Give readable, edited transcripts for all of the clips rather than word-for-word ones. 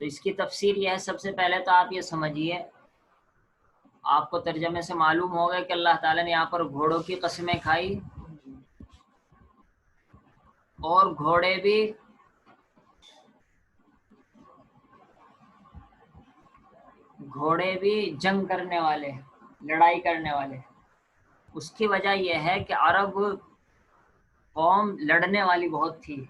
تو اس کی تفسیر یہ ہے، سب سے پہلے تو آپ یہ سمجھیے، آپ کو ترجمے سے معلوم ہوگا کہ اللہ تعالیٰ نے یہاں پر گھوڑوں کی قسمیں کھائی، اور گھوڑے بھی جنگ کرنے والے، لڑائی کرنے والے۔ اس کی وجہ یہ ہے کہ عرب قوم لڑنے والی بہت تھی،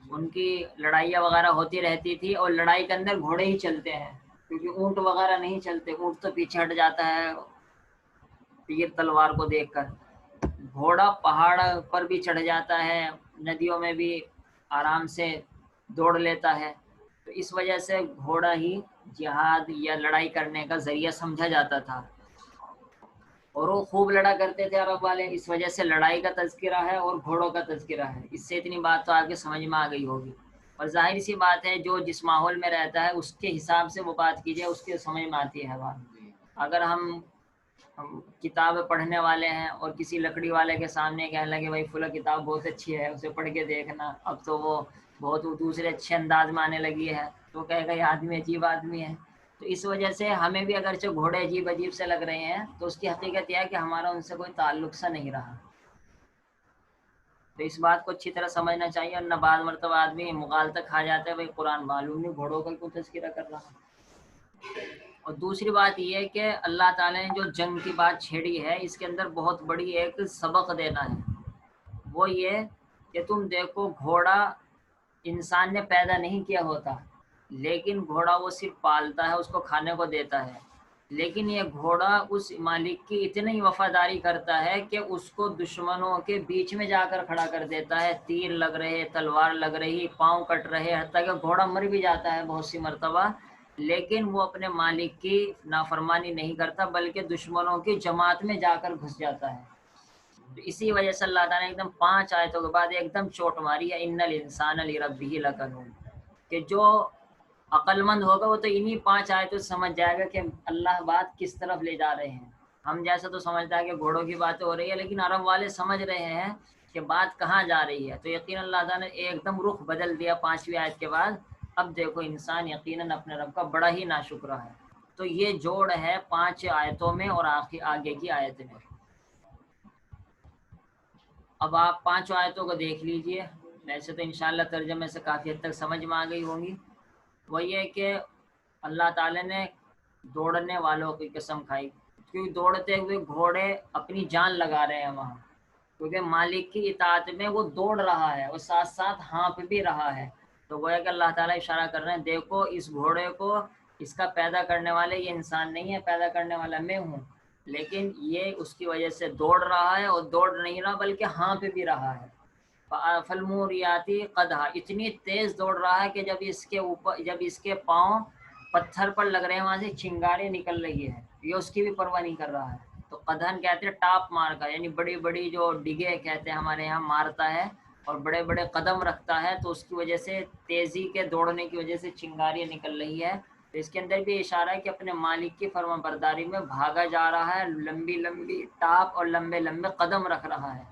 ان کی لڑائیاں وغیرہ ہوتی رہتی تھی، اور لڑائی کے اندر گھوڑے ہی چلتے ہیں، کیونکہ اونٹ وغیرہ نہیں چلتے، اونٹ تو پیچھے ہٹ جاتا ہے تیر تلوار کو دیکھ کر۔ گھوڑا پہاڑ پر بھی چڑھ جاتا ہے، ندیوں میں بھی آرام سے دوڑ لیتا ہے، تو اس وجہ سے گھوڑا ہی جہاد یا لڑائی کرنے کا ذریعہ سمجھا جاتا تھا، اور وہ خوب لڑا کرتے تھے عرب والے، اس وجہ سے لڑائی کا تذکرہ ہے اور گھوڑوں کا تذکرہ ہے۔ اس سے اتنی بات تو آپ کے سمجھ میں آ گئی ہوگی، اور ظاہر سی بات ہے جو جس ماحول میں رہتا ہے اس کے حساب سے وہ بات کیجیے، اس کے سمجھ میں آتی ہے بات۔ اگر ہم کتاب پڑھنے والے ہیں اور کسی لکڑی والے کے سامنے کہنے لگے بھائی فلاں کتاب بہت اچھی ہے، اسے پڑھ کے دیکھنا، اب تو وہ بہت دوسرے اچھے انداز میں آنے لگی ہے، تو کہے گا یہ آدمی عجیب آدمی ہے۔ تو اس وجہ سے ہمیں بھی اگرچہ گھوڑے عجیب عجیب سے لگ رہے ہیں، تو اس کی حقیقت یہ ہے کہ ہمارا ان سے کوئی تعلق سا نہیں رہا۔ تو اس بات کو اچھی طرح سمجھنا چاہیے، اور نہ بعض مرتبہ آدمی مغالطہ کھا جاتا ہے، بھائی قرآن معلوم نہیں گھوڑوں کا کیوں تذکرہ کر رہا۔ اور دوسری بات یہ ہے کہ اللہ تعالیٰ نے جو جنگ کی بات چھیڑی ہے، اس کے اندر بہت بڑی ایک سبق دینا ہے، وہ یہ کہ تم دیکھو گھوڑا انسان نے پیدا نہیں کیا ہوتا، لیکن گھوڑا وہ صرف پالتا ہے، اس کو کھانے کو دیتا ہے، لیکن یہ گھوڑا اس مالک کی اتنی وفاداری کرتا ہے کہ اس کو دشمنوں کے بیچ میں جا کر کھڑا کر دیتا ہے، تیر لگ رہے، تلوار لگ رہی، پاؤں کٹ رہے، حتیٰ کہ گھوڑا مر بھی جاتا ہے بہت سی مرتبہ، لیکن وہ اپنے مالک کی نافرمانی نہیں کرتا، بلکہ دشمنوں کی جماعت میں جا کر گھس جاتا ہے۔ تو اسی وجہ سے اللہ تعالیٰ نے ایک دم 5 آیتوں کے بعد ایک دم چوٹ ماری ہے، ان الانسان لربہ لکنود، کہ جو عقل مند ہوگا وہ تو انہی 5 آیتوں سے سمجھ جائے گا کہ اللہ بات کس طرف لے جا رہے ہیں۔ ہم جیسا تو سمجھتا ہے کہ گھوڑوں کی باتیں ہو رہی ہے، لیکن عرب والے سمجھ رہے ہیں کہ بات کہاں جا رہی ہے، تو یقیناً اللہ تعالیٰ نے ایک دم رخ بدل دیا 5ویں آیت کے بعد۔ اب دیکھو انسان یقیناً اپنے رب کا بڑا ہی ناشکرہ ہے۔ تو یہ جوڑ ہے 5 آیتوں میں اور آگے کی آیت میں۔ اب آپ 5 آیتوں کو دیکھ لیجئے، ویسے تو انشاءاللہ ترجمے سے کافی حد تک سمجھ میں آ گئی ہوں گی۔ وہ یہ کہ اللہ تعالیٰ نے دوڑنے والوں کی قسم کھائی، کیونکہ دوڑتے ہوئے گھوڑے اپنی جان لگا رہے ہیں وہاں، کیونکہ مالک کی اطاعت میں وہ دوڑ رہا ہے اور ساتھ ساتھ ہانپ بھی رہا ہے۔ تو گویا کہ اللہ تعالیٰ اشارہ کر رہے ہیں دیکھو اس گھوڑے کو، اس کا پیدا کرنے والے یہ انسان نہیں ہے، پیدا کرنے والا میں ہوں، لیکن یہ اس کی وجہ سے دوڑ رہا ہے، اور دوڑ نہیں رہا بلکہ ہانپ بھی رہا ہے۔ فالموریاتی قدحا، اتنی تیز دوڑ رہا ہے کہ جب اس کے پاؤں پتھر پر لگ رہے ہیں وہاں سے چنگاریں نکل رہی ہے، یہ اس کی بھی پرواہ نہیں کر رہا ہے۔ تو قدحن کہتے ہیں ٹاپ مار کا، یعنی بڑی بڑی جو ڈگے کہتے ہیں ہمارے یہاں، مارتا ہے اور بڑے بڑے قدم رکھتا ہے، تو اس کی وجہ سے تیزی کے دوڑنے کی وجہ سے چنگاریاں نکل رہی ہے۔ تو اس کے اندر بھی اشارہ ہے کہ اپنے مالک کی فرما برداری میں بھاگا جا رہا ہے، لمبی لمبی ٹاپ اور لمبے لمبے قدم رکھ رہا ہے۔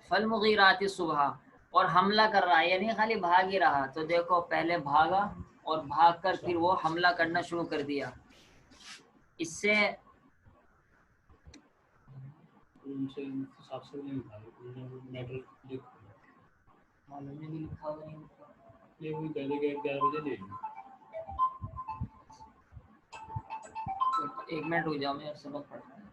فالمغیرات صبح، اور حملہ کر رہا ہے، یعنی خالی بھاگ ہی رہا، تو دیکھو پہلے بھاگا اور بھاگ کر پھر وہ حملہ کرنا شروع کر دیا۔ اس سے معلوم نہیں لکھا ہوا نہیں ایک منٹ رک جاؤ، میں سبق پڑھ رہا ہوں۔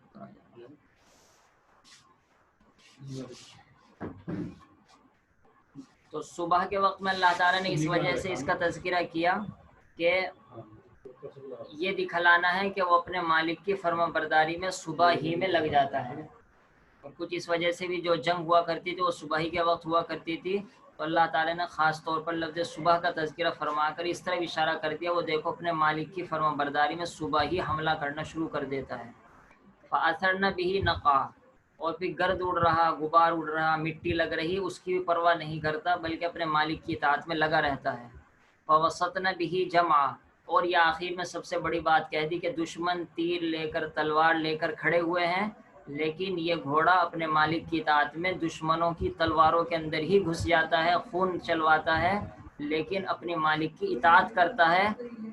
تو صبح کے وقت میں اللہ تعالیٰ نے اس وجہ سے اس کا تذکرہ کیا کہ یہ دکھلانا ہے کہ وہ اپنے مالک کی فرما برداری میں صبح ہی میں لگ جاتا ہے، اور کچھ اس وجہ سے بھی جو جنگ ہوا کرتی تھی وہ صبح ہی کے وقت ہوا کرتی تھی، تو اللہ تعالیٰ نے خاص طور پر لفظ صبح کا تذکرہ فرما کر اس طرح اشارہ کر دیا، وہ دیکھو اپنے مالک کی فرما برداری میں صبح ہی حملہ کرنا شروع کر دیتا ہے۔ فَأَثَرْنَ بِهِ نَقْعًا، اور پھر گرد اڑ رہا، غبار اڑ رہا، مٹی لگ رہی، اس کی بھی پرواہ نہیں کرتا بلکہ اپنے مالک کی اطاعت میں لگا رہتا ہے۔ فَوَسَطْنَ بِهِ جَمْعًا، اور یہ آخر میں سب سے بڑی بات کہہ دی کہ دشمن تیر لے کر تلوار لے کر کھڑے ہوئے ہیں، لیکن یہ گھوڑا اپنے مالک کی اطاعت میں دشمنوں کی تلواروں کے اندر ہی گھس جاتا ہے، خون چلواتا ہے، لیکن اپنے مالک کی اطاعت کرتا ہے۔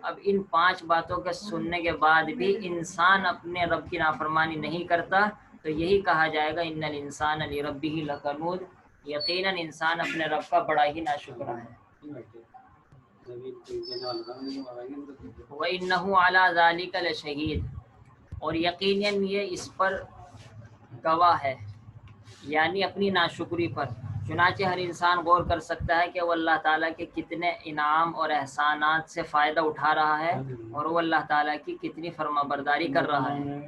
اب ان 5 باتوں کے سننے کے بعد بھی انسان اپنے رب کی نافرمانی نہیں کرتا تو یہی کہا جائے گا ان الانسان لربہ لکنود، یقیناً انسان اپنے رب کا بڑا ہی ناشکرا ہے۔ وَإِنَّهُ عَلَى ذَلِكَ لَشَهِيدٌ، اور یقیناً یہ اس پر گواہ ہے، یعنی اپنی ناشکری پر۔ چنانچہ ہر انسان غور کر سکتا ہے کہ وہ اللہ تعالیٰ کے کتنے انعام اور احسانات سے فائدہ اٹھا رہا ہے اور وہ اللہ تعالیٰ کی کتنی فرما برداری کر رہا ہے۔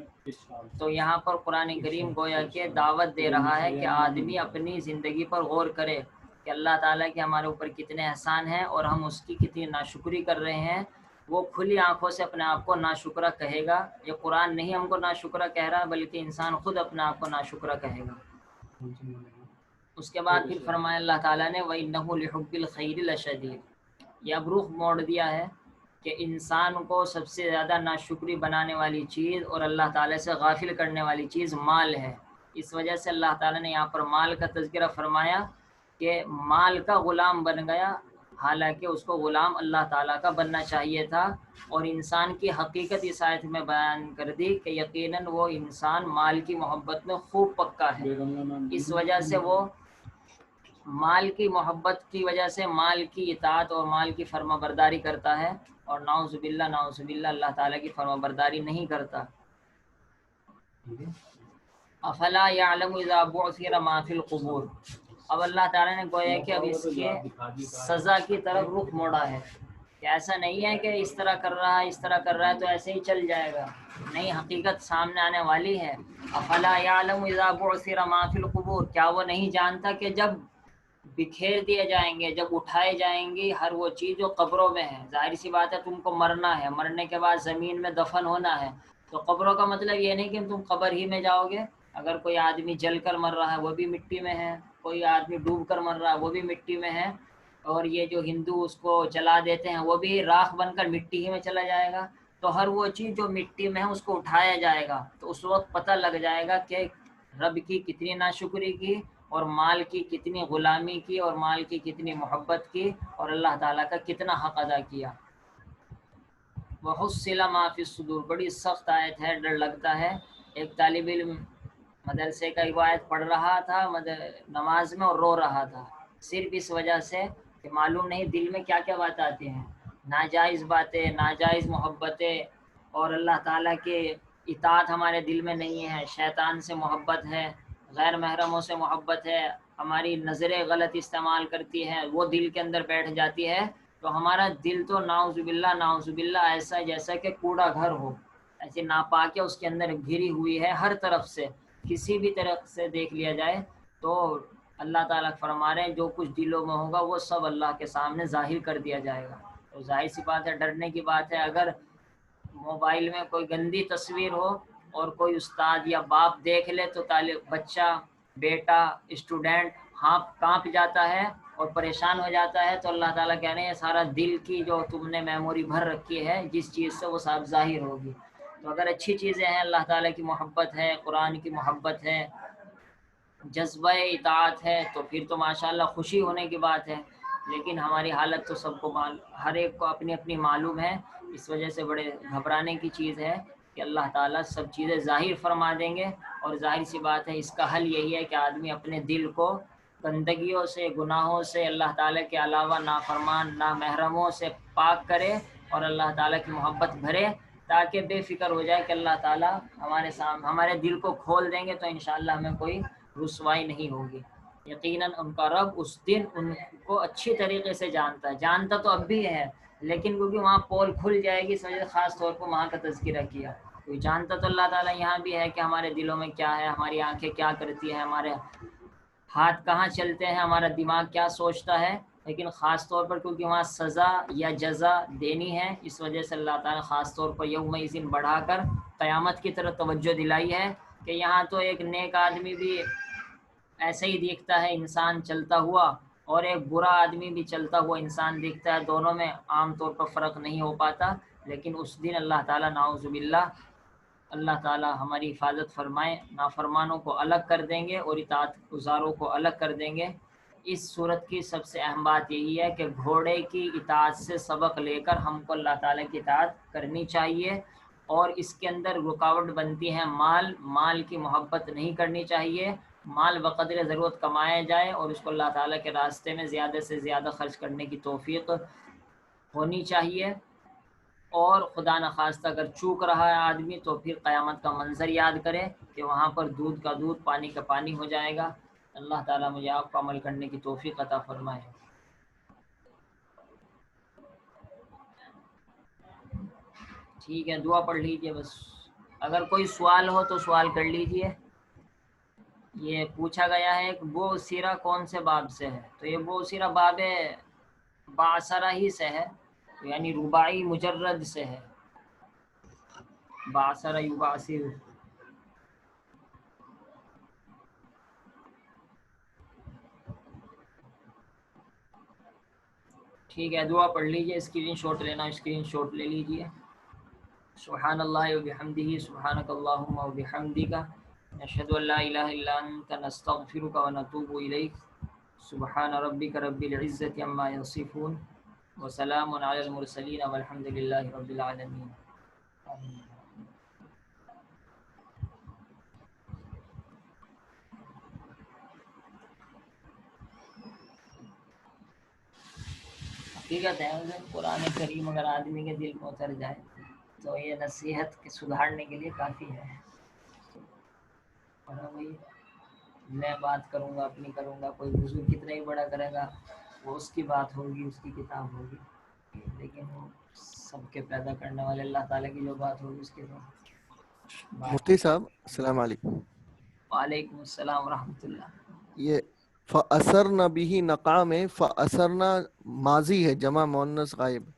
تو یہاں پر قرآن کریم گویا کہ دعوت دے رہا ہے کہ آدمی اپنی زندگی پر غور کرے کہ اللہ تعالیٰ کے ہمارے اوپر کتنے احسان ہیں اور ہم اس کی کتنی ناشکری کر رہے ہیں۔ وہ کھلی آنکھوں سے اپنے آپ کو ناشکرا کہے گا۔ یہ قرآن نہیں ہم کو ناشکرا کہہ رہا بلکہ انسان خود اپنے آپ کو ناشکرا کہے گا۔ اس کے بعد پھر فرمایا اللہ تعالیٰ نے وَإِنَّهُ لِحُبِّ الْخَيْرِ لَشَدِيدٌ، یہ اب رخ موڑ دیا ہے کہ انسان کو سب سے زیادہ ناشکری بنانے والی چیز اور اللہ تعالیٰ سے غافل کرنے والی چیز مال ہے۔ اس وجہ سے اللہ تعالیٰ نے یہاں پر مال کا تذکرہ فرمایا کہ مال کا غلام بن گیا، حالانکہ اس کو غلام اللہ تعالیٰ کا بننا چاہیے تھا، اور انسان کی حقیقت اس آیت میں بیان کر دی کہ یقیناً وہ انسان مال کی محبت میں خوب پکا ہے۔ اس وجہ سے وہ مال کی محبت کی وجہ سے مال کی اطاعت اور مال کی فرما برداری کرتا ہے، اور نعوذ باللہ اللہ تعالیٰ کی فرما برداری نہیں کرتا۔ افلا یعلم اذا بعثر ما فی القبور، اب اللہ تعالیٰ نے گویا کہ اب اس کے سزا کی طرف رخ موڑا ہے کہ ایسا نہیں ہے کہ اس طرح کر رہا ہے اس طرح کر رہا ہے تو ایسے ہی چل جائے گا، نہیں، حقیقت سامنے آنے والی ہے۔ افلا یعلم اذا بعثر ما فی القبور، کیا وہ نہیں جانتا کہ جب بکھیر دیے جائیں گے، جب اٹھائے جائیں گی ہر وہ چیز جو قبروں میں ہے، ظاہر سی بات ہے تم کو مرنا ہے، مرنے کے بعد زمین میں دفن ہونا ہے، تو قبروں کا مطلب یہ نہیں کہ تم قبر ہی میں جاؤ گے۔ اگر کوئی آدمی جل کر مر رہا ہے وہ بھی مٹی میں ہے، کوئی آدمی ڈوب کر مر رہا ہے وہ بھی مٹی میں ہے، اور یہ جو ہندو اس کو جلا دیتے ہیں وہ بھی راکھ بن کر مٹی ہی میں چلا جائے گا۔ تو ہر وہ چیز جو مٹی میں ہے اس کو اٹھایا جائے گا، تو اس وقت پتہ لگ جائے گا کہ رب کی کتنی ناشکری کی اور مال کی کتنی غلامی کی اور مال کی کتنی محبت کی اور اللہ تعالیٰ کا کتنا حق ادا کیا۔ وَحُصِّلَ مَا فِي الصُّدُورِ، بڑی سخت آیت ہے، ڈر لگتا ہے۔ ایک طالب علم مدرسے کا روایت پڑھ رہا تھا نماز میں اور رو رہا تھا، صرف اس وجہ سے کہ معلوم نہیں دل میں کیا کیا بات آتی ہیں، ناجائز باتیں، ناجائز محبتیں، اور اللہ تعالیٰ کے اطاعت ہمارے دل میں نہیں ہے، شیطان سے محبت ہے، غیر محرموں سے محبت ہے، ہماری نظریں غلط استعمال کرتی ہے، وہ دل کے اندر بیٹھ جاتی ہے، تو ہمارا دل تو نعوذ باللہ ایسا جیسا کہ کوڑا گھر ہو، ایسی ناپاکیاں اس کے اندر گھری ہوئی ہے ہر طرف سے، کسی بھی طرف سے دیکھ لیا جائے تو اللہ تعالیٰ فرما رہے ہیں جو کچھ دلوں میں ہوگا وہ سب اللہ کے سامنے ظاہر کر دیا جائے گا۔ تو ظاہر سی بات ہے، ڈرنے کی بات ہے، اگر موبائل میں کوئی گندی تصویر ہو اور کوئی استاد یا باپ دیکھ لے تو بچہ، بیٹا، اسٹوڈنٹ کانپ جاتا ہے اور پریشان ہو جاتا ہے، تو اللہ تعالیٰ کہہ رہے ہیں سارا دل کی جو تم نے میموری بھر رکھی ہے جس چیز سے وہ صاحب ظاہر ہوگی۔ تو اگر اچھی چیزیں ہیں، اللہ تعالیٰ کی محبت ہے، قرآن کی محبت ہے، جذبہ اطاعت ہے، تو پھر تو ماشاءاللہ خوشی ہونے کی بات ہے، لیکن ہماری حالت تو سب کو ہر ایک کو اپنی اپنی معلوم ہے، اس وجہ سے بڑے گھبرانے کی چیز ہے کہ اللہ تعالیٰ سب چیزیں ظاہر فرما دیں گے، اور ظاہر سی بات ہے اس کا حل یہی ہے کہ آدمی اپنے دل کو گندگیوں سے، گناہوں سے، اللہ تعالیٰ کے علاوہ نافرمان نامحرموں سے پاک کرے اور اللہ تعالیٰ کی محبت بھرے، تاکہ بے فکر ہو جائے کہ اللہ تعالیٰ ہمارے دل کو کھول دیں گے تو انشاءاللہ ہمیں کوئی رسوائی نہیں ہوگی۔ یقیناً ان کا رب اس دن ان کو اچھی طریقے سے جانتا تو اب بھی ہے، لیکن کیونکہ وہاں پول کھل جائے گی اس وجہ سے خاص طور پر وہاں کا تذکرہ کیا۔ کوئی جانتا تو اللہ تعالیٰ یہاں بھی ہے کہ ہمارے دلوں میں کیا ہے، ہماری آنکھیں کیا کرتی ہیں، ہمارے ہاتھ کہاں چلتے ہیں، ہمارا دماغ کیا سوچتا ہے، لیکن خاص طور پر کیونکہ وہاں سزا یا جزا دینی ہے، اس وجہ سے اللہ تعالیٰ خاص طور پر یومئذ بڑھا کر قیامت کی طرف توجہ دلائی ہے کہ یہاں تو ایک نیک آدمی بھی ایسے ہی دیکھتا ہے انسان چلتا ہوا، اور ایک برا آدمی بھی چلتا ہوا انسان دیکھتا ہے، دونوں میں عام طور پر فرق نہیں ہو پاتا، لیکن اس دن اللہ تعالیٰ نعوذ باللہ اللہ تعالیٰ ہماری حفاظت فرمائے، نافرمانوں کو الگ کر دیں گے اور اطاعت گزاروں کو الگ کر دیں گے۔ اس صورت کی سب سے اہم بات یہی ہے کہ گھوڑے کی اطاعت سے سبق لے کر ہم کو اللہ تعالیٰ کی اطاعت کرنی چاہیے، اور اس کے اندر رکاوٹ بنتی ہے مال کی محبت نہیں کرنی چاہیے، مال بقدر ضرورت کمایا جائے اور اس کو اللہ تعالیٰ کے راستے میں زیادہ سے زیادہ خرچ کرنے کی توفیق ہونی چاہیے، اور خدا نخواستہ اگر چوک رہا ہے آدمی تو پھر قیامت کا منظر یاد کرے کہ وہاں پر دودھ کا دودھ پانی کا پانی ہو جائے گا۔ اللہ تعالیٰ مجھے آپ کو عمل کرنے کی توفیق عطا فرمائے۔ ٹھیک ہے، دعا پڑھ لیجئے بس، اگر کوئی سوال ہو تو سوال کر لیجئے۔ یہ پوچھا گیا ہے کہ وہ سیرہ کون سے باب سے ہے، تو یہ وہ سیرہ باب باثرہ ہی سے ہے، یعنی رباعی مجرد سے ہے، باثرہ یباثر۔ ٹھیک ہے، دعا پڑھ لیجئے، اسکرین شاٹ لینا اسکرین شاٹ لے لیجئے۔ سبحان اللہ وبحمدہ، سبحانک اللہم وبحمدک، نشہد ان لا الہ الا انت، نستغفرک ونتوب الیک۔ سبحان ربک رب العزۃ عما یصفون، وسلام علی المرسلین، والحمد للہ رب العالمین۔ آمین۔ حقیقت ہے قرآن کریم اگر آدمی کے دل میں اتر جائے تو یہ نصیحت کے سدھارنے کے لیے کافی ہے۔ اور وہی میں بات کروں گا اپنی کروں گا، کوئی بزرگ کتنا ہی بڑا کرے گا وہ اس کی بات ہوگی، اس کی کتاب ہوگی، لیکن وہ سب کے پیدا کرنے والے اللہ تعالیٰ کی جو بات ہوگی اس کے بعد۔ مفتی صاحب السلام علیکم۔ وعلیکم السلام ورحمۃ اللہ۔ یہ فَأَثَرْنَ بِهِ نقع میں فَأَثَرْنَ ماضی ہے، جمع مؤنث غائب۔